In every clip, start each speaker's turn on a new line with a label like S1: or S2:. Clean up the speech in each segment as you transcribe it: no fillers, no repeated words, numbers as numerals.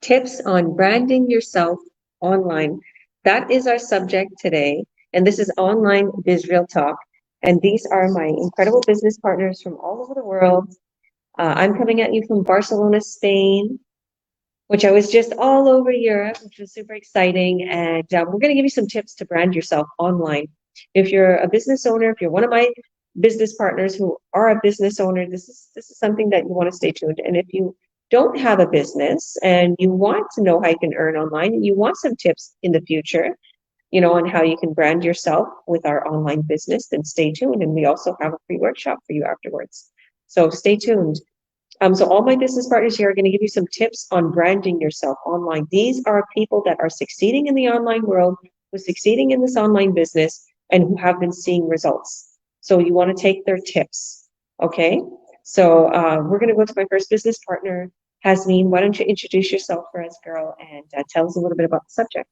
S1: Tips on branding yourself online. That is our subject today. And this is Online Biz Real Talk. And these are my incredible business partners from all over the world. I'm coming at you from Barcelona, Spain, which I was just all over Europe, which was super exciting. And we're going to give you some tips to brand yourself online. If you're a business owner, if you're one of my business partners who are a business owner, this is something that you want to stay tuned. And if you don't have a business and you want to know how you can earn online and you want some tips in the future, on how you can brand yourself with our online business, then stay tuned. And we also have a free workshop for you afterwards. So stay tuned. So all my business partners here are going to give you some tips on branding yourself online. These are people that are succeeding in the online world, who's succeeding in this online business, and who have been seeing results. So you want to take their tips, okay? So we're going to go to my first business partner, Jasmin. Why don't you introduce yourself for us, girl, and tell us a little bit about the subject.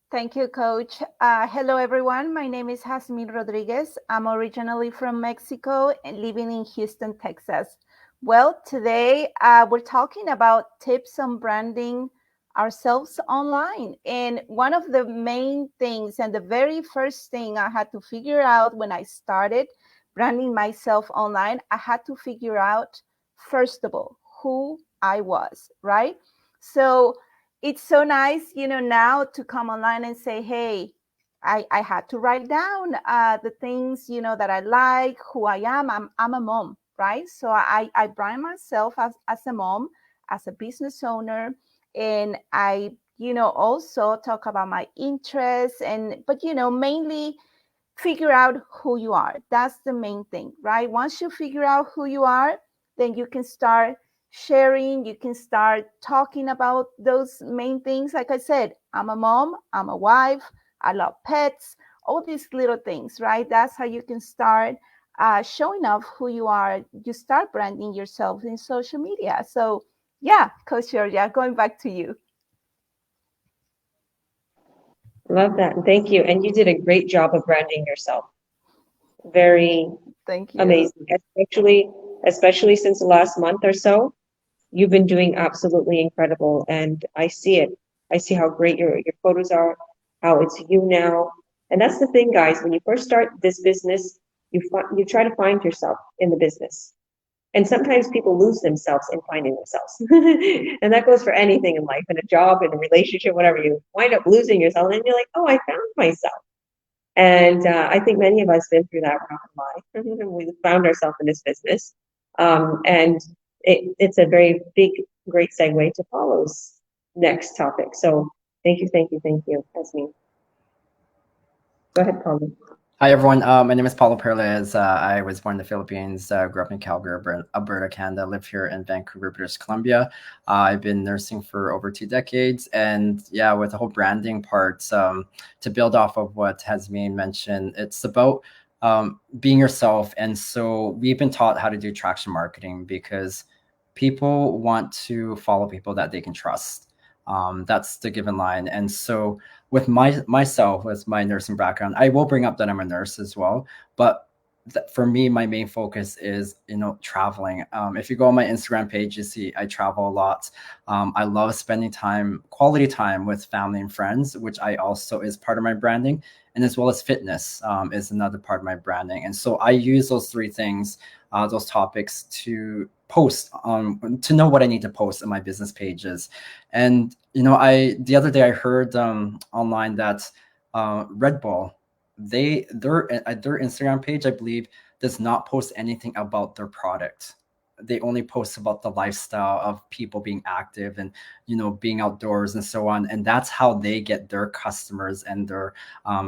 S2: Thank you, Coach. Hello, everyone. My name is Jasmin Rodriguez. I'm originally from Mexico and living in Houston, Texas. Well, today we're talking about tips on branding ourselves online. And one of the main things and the very first thing I had to figure out when I started branding myself online, I had to figure out, first of all, who I was, right? So it's so nice, now to come online and say, hey, I had to write down the things, that I like, who I am. I'm a mom, right? So I brand myself as a mom, as a business owner, and I, also talk about my interests but, mainly figure out who you are. That's the main thing, right? Once you figure out who you are, then you can start sharing, you can start talking about those main things. Like I said, I'm a mom, I'm a wife, I love pets, all these little things, right? That's how you can start showing off who you are. You start branding yourself in social media. So, yeah, Coach Georgia, going back to you.
S1: Love that. And thank you. And you did a great job of branding yourself. Very
S2: Thank you.
S1: amazing, especially since the last month or so. You've been doing absolutely incredible, and I see it. I see how great your photos are, how it's you now. And that's the thing, guys. When you first start this business, you try to find yourself in the business. And sometimes people lose themselves in finding themselves. And that goes for anything in life, in a job, in a relationship, whatever. You wind up losing yourself, and you're like, oh, I found myself. And I think many of us been through that. We're not gonna lie. We found ourselves in this business, and it's a very big, great segue to Paulo's next topic. So thank you, thank you, thank you, Esme. Go ahead, Paulo.
S3: Hi everyone, my name is Paulo Paralejas. I was born in the Philippines, grew up in Calgary, Alberta, Canada, live here in Vancouver, British Columbia. I've been nursing for over 2 decades, and yeah, with the whole branding part, to build off of what Jasmine mentioned, it's about being yourself. And so we've been taught how to do traction marketing because people want to follow people that they can trust. That's the given line. And so with myself, with my nursing background, I will bring up that I'm a nurse as well. But for me, my main focus is, traveling. If you go on my Instagram page, you see I travel a lot. I love spending quality time with family and friends, which I also is part of my branding. And as well as fitness is another part of my branding. And so I use those three things, those topics to post to know what I need to post on my business pages. And the other day I heard online that Red Bull, their Instagram page, I believe, does not post anything about their product. They only post about the lifestyle of people being active and being outdoors and so on. And that's how they get their customers and their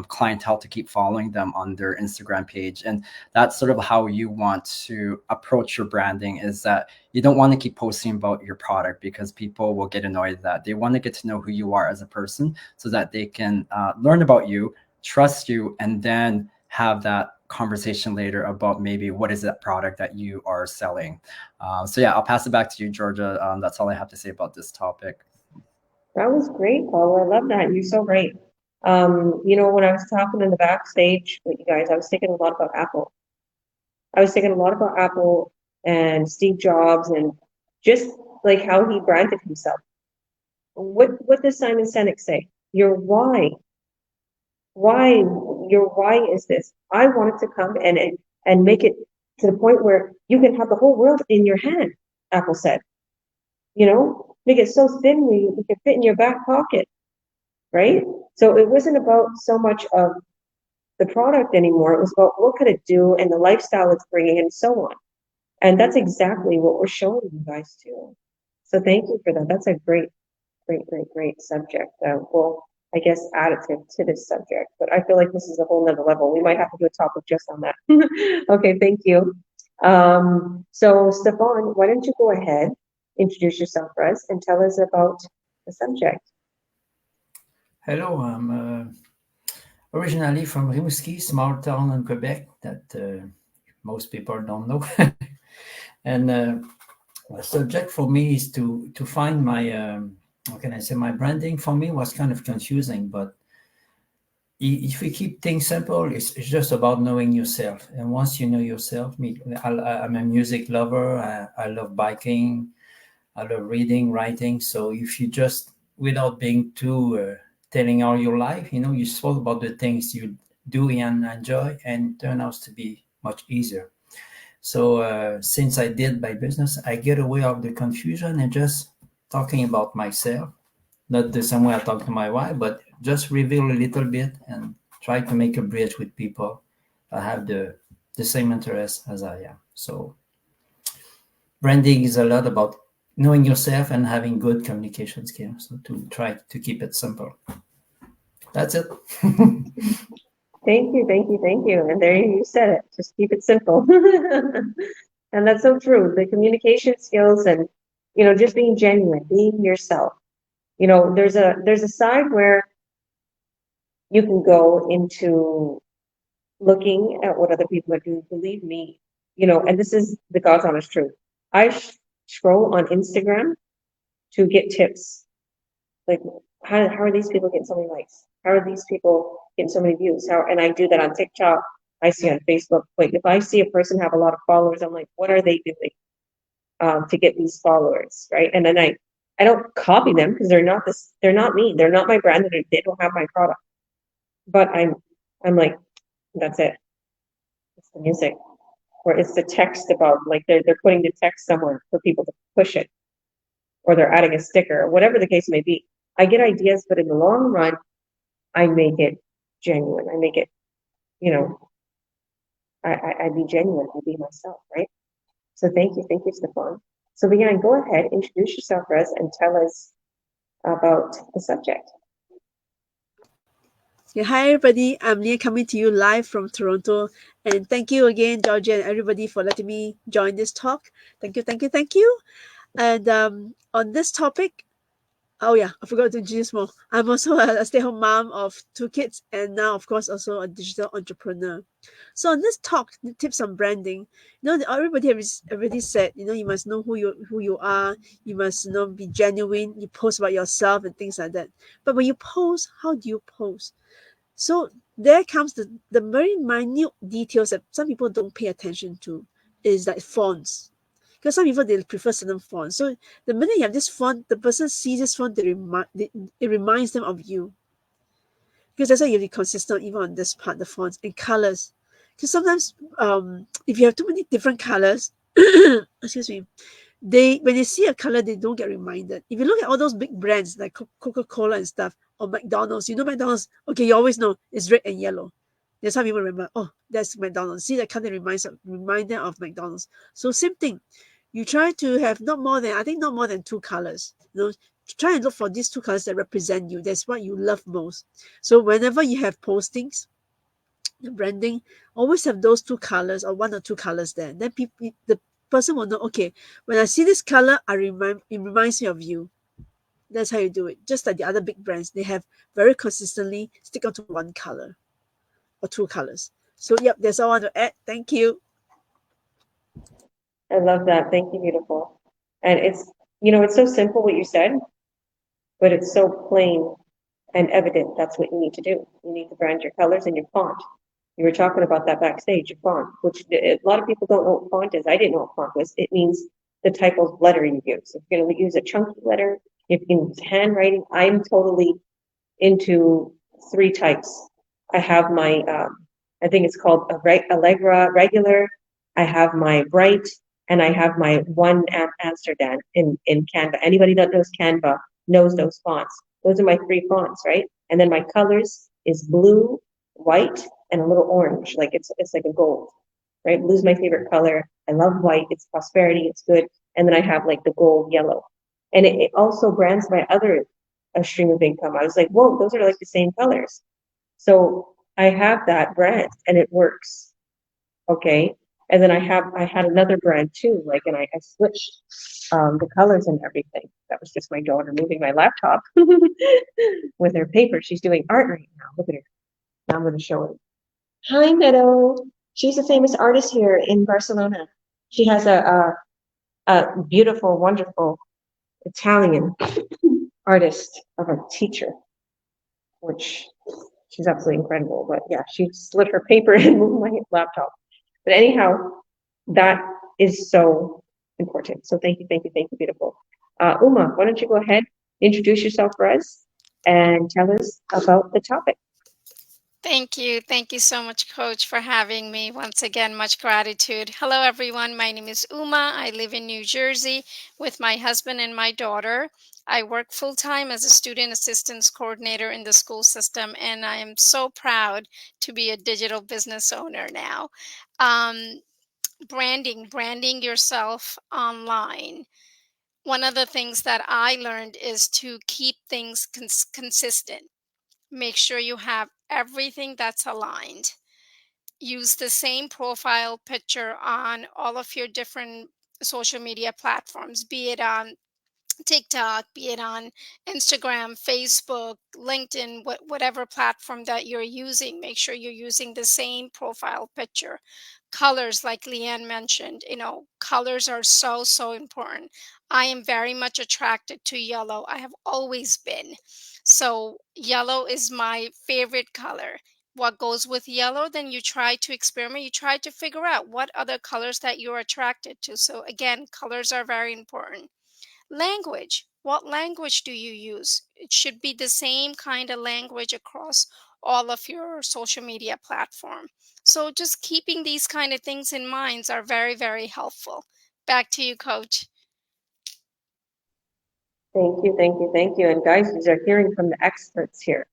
S3: clientele to keep following them on their Instagram page. And that's sort of how you want to approach your branding, is that you don't want to keep posting about your product because people will get annoyed at that. They want to get to know who you are as a person so that they can learn about you, trust you, and then have that conversation later about maybe what is that product that you are selling. So yeah, I'll pass it back to you, Georgia. That's all I have to say about this topic.
S1: That was great, Paulo. I love that. You're so great. When I was talking in the backstage with you guys, I was thinking a lot about Apple. I was thinking a lot about Apple and Steve Jobs and just like how he branded himself. what does Simon Sinek say? Your why. Why, your why is this. I wanted to come and make it to the point where you can have the whole world in your hand, Apple said. You know, make it so thin you can fit in your back pocket, right? So it wasn't about so much of the product anymore. It was about what could it do and the lifestyle it's bringing and so on. And that's exactly what we're showing you guys too. So thank you for that. That's a great subject. Well, I guess additive to this subject, but I feel like this is a whole nother level. We might have to do a topic just on that. Okay, thank you. So Stephane, why don't you go ahead, introduce yourself for us and tell us about the subject.
S4: Hello, I'm originally from Rimouski, small town in Quebec that most people don't know. And the subject for me is to find my, how can I say, my branding for me was kind of confusing, but if we keep things simple, it's just about knowing yourself. And once you know yourself, I'm a music lover. I love biking. I love reading, writing. So if you just, without being too telling all your life, you know, you talk about the things you do and enjoy, and it turns out to be much easier. So since I did my business, I get away of the confusion and just talking about myself. Not the same way I talk to my wife, but just reveal a little bit and try to make a bridge with people that have the same interests as I am. So branding is a lot about knowing yourself and having good communication skills. So to try to keep it simple. That's it.
S1: Thank you. And there you said it. Just keep it simple. And that's so true. The communication skills and, you know, just being genuine, being yourself. You know, there's a side where you can go into looking at what other people are doing. Believe me, you know, and this is the God's honest truth. I scroll on Instagram to get tips. Like, how are these people getting so many likes? How are these people getting so many views? And I do that on TikTok. I see on Facebook. Like, if I see a person have a lot of followers, I'm like, what are they doing to get these followers, right? And then I don't copy them because they're not me. They're not my brand. They don't have my product. But I'm like, that's it. It's the music, or it's the text about, like, they're putting the text somewhere for people to push it, or they're adding a sticker, or whatever the case may be. I get ideas, but in the long run, I make it genuine. I make it, you know, I be genuine. I be myself, right? So thank you, Stephane. So Lian, go ahead, introduce yourself for us and tell us about the subject.
S5: Yeah, hi everybody, I'm Lian coming to you live from Toronto, and thank you again, Georgia, and everybody for letting me join this talk. Thank you. And on this topic, oh yeah, I forgot to introduce more. I'm also a stay-at-home mom of 2 kids, and now, of course, also a digital entrepreneur. So on this talk, the tips on branding, you know, everybody has already said, you know, you must know who you are, you must, you know, be genuine, you post about yourself and things like that. But when you post, how do you post? So there comes the very minute details that some people don't pay attention to, is like fonts. Because some people, they prefer certain fonts. So the minute you have this font, the person sees this font, it reminds them of you. Because that's why you have to be consistent even on this part, the fonts and colors. Because sometimes if you have too many different colors, excuse me, when they see a color, they don't get reminded. If you look at all those big brands like Coca-Cola and stuff, or McDonald's, you know McDonald's, okay, you always know it's red and yellow. That's how people remember, oh, that's McDonald's. See, that color remind them of McDonald's. So same thing. You try to have not more than 2 colors. You know, try and look for these 2 colors that represent you. That's what you love most. So whenever you have postings, the branding, always have those 2 colors or 1 or 2 colors there. Then the person will know, okay, when I see this color, it reminds me of you. That's how you do it. Just like the other big brands, they have very consistently stick on to 1 color or 2 colors. So yep, that's all I want to add. Thank you.
S1: I love that. Thank you, beautiful. And it's, you know, it's so simple what you said, but it's so plain and evident. That's what you need to do. You need to brand your colors and your font. You were talking about that backstage, your font, which a lot of people don't know what font is. I didn't know what font was. It means the type of letter you use. If you're going to use a chunky letter, If in handwriting, I'm totally into 3 types. I have my, I think it's called Allegra regular. I have my bright, and I have my one Amsterdam in Canva. Anybody that knows Canva knows those fonts. Those are my 3 fonts, right? And then my colors is blue, white, and a little orange. Like it's like a gold, right? Blue's my favorite color. I love white. It's prosperity. It's good. And then I have like the gold yellow. And it also brands my other stream of income. I was like, whoa, those are like the same colors. So I have that brand and it works. Okay. And then I had another brand too, like, and I switched the colors and everything. That was just my daughter moving my laptop with her paper. She's doing art right now. Look at her. Now I'm going to show her. Hi, Meadow. She's a famous artist here in Barcelona. She has a beautiful, wonderful Italian artist of a teacher, which she's absolutely incredible. But yeah, she slid her paper and moved my laptop. But anyhow, that is so important. So thank you, beautiful. Uma, why don't you go ahead, introduce yourself for us, and tell us about the topic.
S6: Thank you. Thank you so much, Coach, for having me. Once again, much gratitude. Hello, everyone. My name is Uma. I live in New Jersey with my husband and my daughter. I work full-time as a student assistance coordinator in the school system, and I am so proud to be a digital business owner now. Branding yourself online. One of the things that I learned is to keep things consistent. Make sure you have everything that's aligned. Use the same profile picture on all of your different social media platforms, be it on TikTok, be it on Instagram, Facebook, LinkedIn, whatever platform that you're using. Make sure you're using the same profile picture. Colors, like Lian mentioned, colors are so important. I am very much attracted to yellow. I have always been. So yellow is my favorite color. What goes with yellow, then you try to experiment, you try to figure out what other colors that you're attracted to. So again, colors are very important. Language. What language do you use? It should be the same kind of language across all of your social media platform. So just keeping these kind of things in mind are very, very helpful. Back to you, Coach.
S1: Thank you. And guys, these are hearing from the experts here.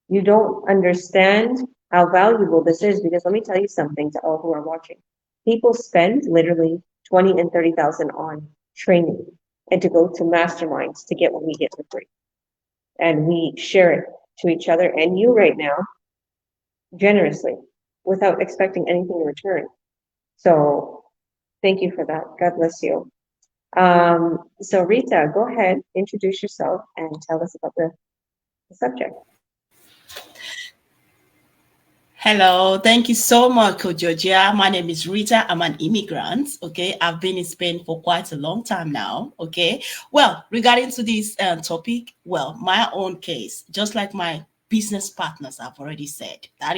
S1: You don't understand how valuable this is, because let me tell you something to all who are watching. People spend literally 20 and 30,000 on training and to go to masterminds to get what we get for free. And we share it to each other and you right now generously without expecting anything in return. So thank you for that. God bless you. So Rita, go ahead, introduce yourself and tell us about the subject.
S7: Hello, thank you so much, Coach Georgia. My name is Rita. I'm an immigrant. Okay, I've been in Spain for quite a long time now. Okay, well, regarding to this topic, well, my own case, just like my business partners have already said, that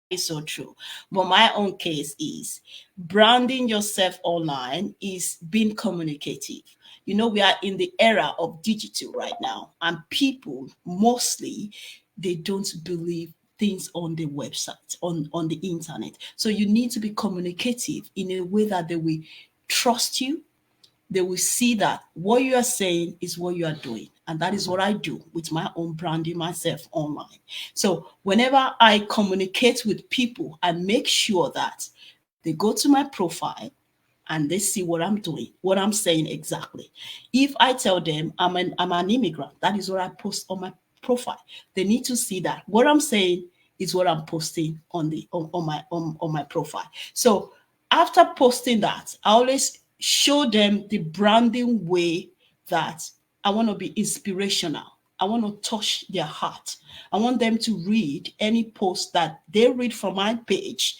S7: is so true. But my own case is branding yourself online is being communicative. You know, we are in the era of digital right now, and people mostly they don't believe things on the website, on the internet. So you need to be communicative in a way that they will trust you. They will see that what you are saying is what you are doing. And that is what I do with my own branding myself online. So whenever I communicate with people, I make sure that they go to my profile and they see what I'm doing, what I'm saying exactly. If I tell them I'm an immigrant, that is what I post on my profile. They need to see that what I'm saying is what I'm posting on my profile. So after posting that, I always show them the branding way that I want to be inspirational. I want to touch their heart. I want them to read any post that they read from my page.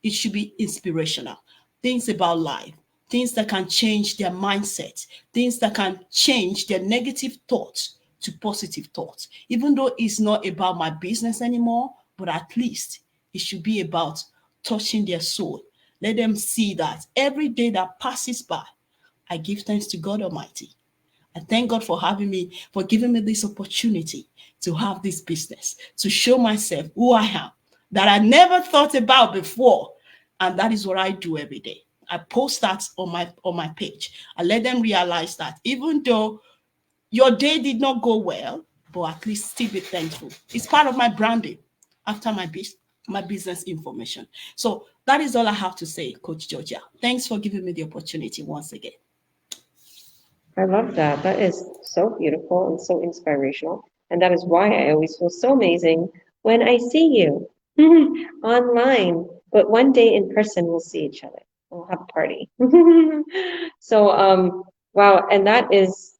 S7: It should be inspirational. Things about life, things that can change their mindset, things that can change their negative thoughts to positive thoughts. Even though it's not about my business anymore, but at least it should be about touching their soul. Let them see that every day that passes by, I give thanks to God Almighty. I thank God for having me, for giving me this opportunity to have this business, to show myself who I am, that I never thought about before. And that is what I do every day. I post that on my page. I let them realize that even though your day did not go well, but at least still be thankful. It's part of my branding after my business information. So that is all I have to say, Coach Georgia. Thanks for giving me the opportunity once again.
S1: I love that. That is so beautiful and so inspirational. And that is why I always feel so amazing when I see you online. But one day in person, we'll see each other. We'll have a party. So, wow. And that is,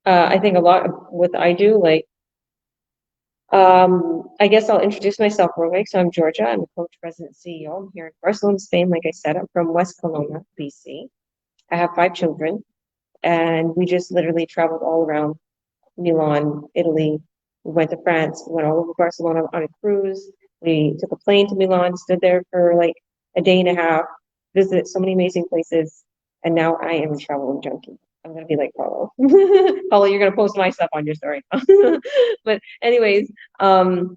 S1: I think a lot of what I do, like, I guess I'll introduce myself real quick. So I'm Georgia. I'm a coach, president, CEO. I'm here in Barcelona, Spain. Like I said, I'm from West Kelowna, BC. I have 5 children. And we just literally traveled all around Milan, Italy. We went to France. We went all over Barcelona on a cruise. We took a plane to Milan, stood there for like a day and a half, visited so many amazing places. And now I am a traveling junkie. I'm going to be like Paulo. Paulo, you're going to post my stuff on your story. But anyways, I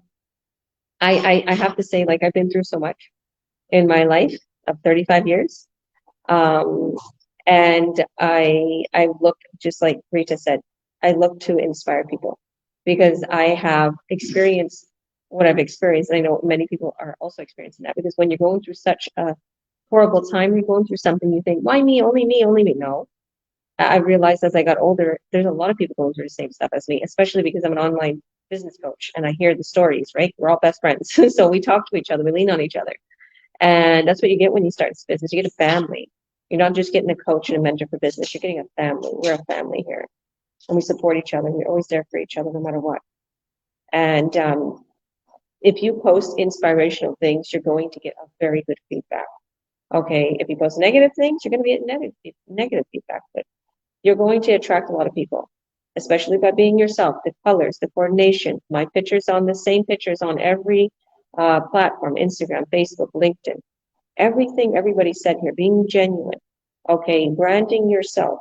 S1: have to say, like, I've been through so much in my life of 35 years. And I look, just like Rita said, I look to inspire people because I have experienced what I've experienced. And I know many people are also experiencing that, because when you're going through such a horrible time, you're going through something, you think, why me, only me, only me? No. I realized as I got older, there's a lot of people going through the same stuff as me, especially because I'm an online business coach and I hear the stories, right? We're all best friends. So we talk to each other, we lean on each other. And that's what you get when you start this business. You get a family. You're not just getting a coach and a mentor for business. You're getting a family. We're a family here. And we support each other. We're always there for each other no matter what. And if you post inspirational things, you're going to get a very good feedback. Okay, if you post negative things, you're going to get negative feedback. But you're going to attract a lot of people, especially by being yourself. The colors, the coordination. My pictures on the same pictures on every platform, Instagram, Facebook, LinkedIn. Everything everybody said here, being genuine, okay, branding yourself,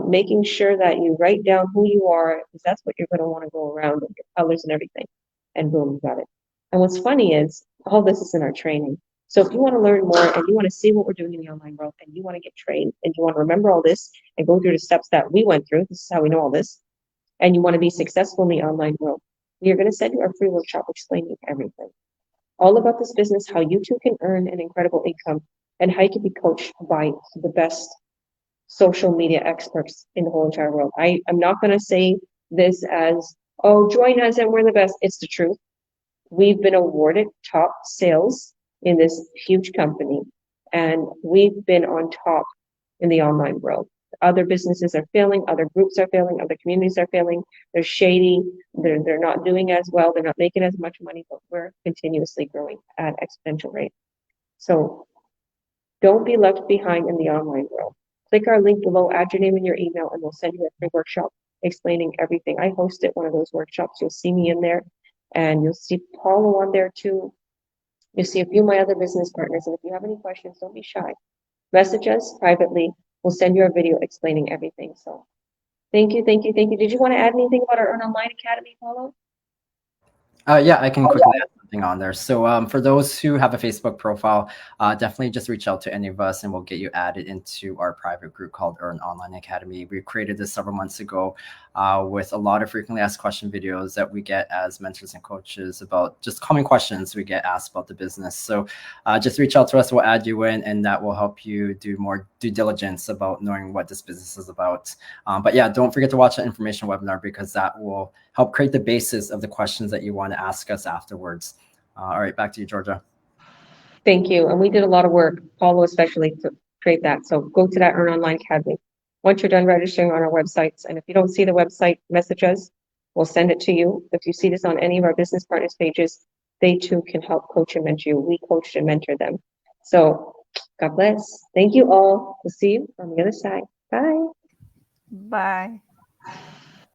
S1: making sure that you write down who you are, because that's what you're going to want to go around with, your colors and everything, and boom, you got it. And what's funny is all this is in our training. So if you want to learn more and you want to see what we're doing in the online world and you want to get trained and you want to remember all this and go through the steps that we went through, this is how we know all this, and you want to be successful in the online world, you're going to send you our free workshop explaining everything. All about this business, how you too can earn an incredible income, and how you can be coached by the best social media experts in the whole entire world. I'm not going to say this as, oh, join us and we're the best. It's the truth. We've been awarded top sales in this huge company, and we've been on top in the online world. Other businesses are failing, other groups are failing, other communities are failing. They're shady, they're not doing as well, they're not making as much money, but we're continuously growing at exponential rate. So don't be left behind in the online world. Click our link below, add your name and your email, and we'll send you a free workshop explaining everything. I hosted one of those workshops. You'll see me in there, and you'll see Paulo on there too. You'll see a few of my other business partners, and if you have any questions, don't be shy. Message us privately. We'll send you a video explaining everything. So thank you, thank you, thank you. Did you want to add anything about our Earn Online Academy, Paulo?
S3: Yeah, I can quickly add something on there. So for those who have a Facebook profile, definitely just reach out to any of us and we'll get you added into our private group called Earn Online Academy. We created this several months ago with a lot of frequently asked question videos that we get as mentors and coaches about just common questions we get asked about the business. So just reach out to us, we'll add you in, and that will help you do more due diligence about knowing what this business is about. But yeah, don't forget to watch the information webinar, because that will help create the basis of the questions that you want to ask us afterwards. All right, back to you, Georgia.
S1: Thank you. And we did a lot of work, Paulo especially, to create that. So go to that Earn Online Academy. Once you're done registering on our websites, and if you don't see the website, message us. We'll send it to you. If you see this on any of our business partners pages, they too can help coach and mentor you. We coach and mentor them. So God bless. Thank you all. We'll see you on the other side. Bye.
S2: Bye.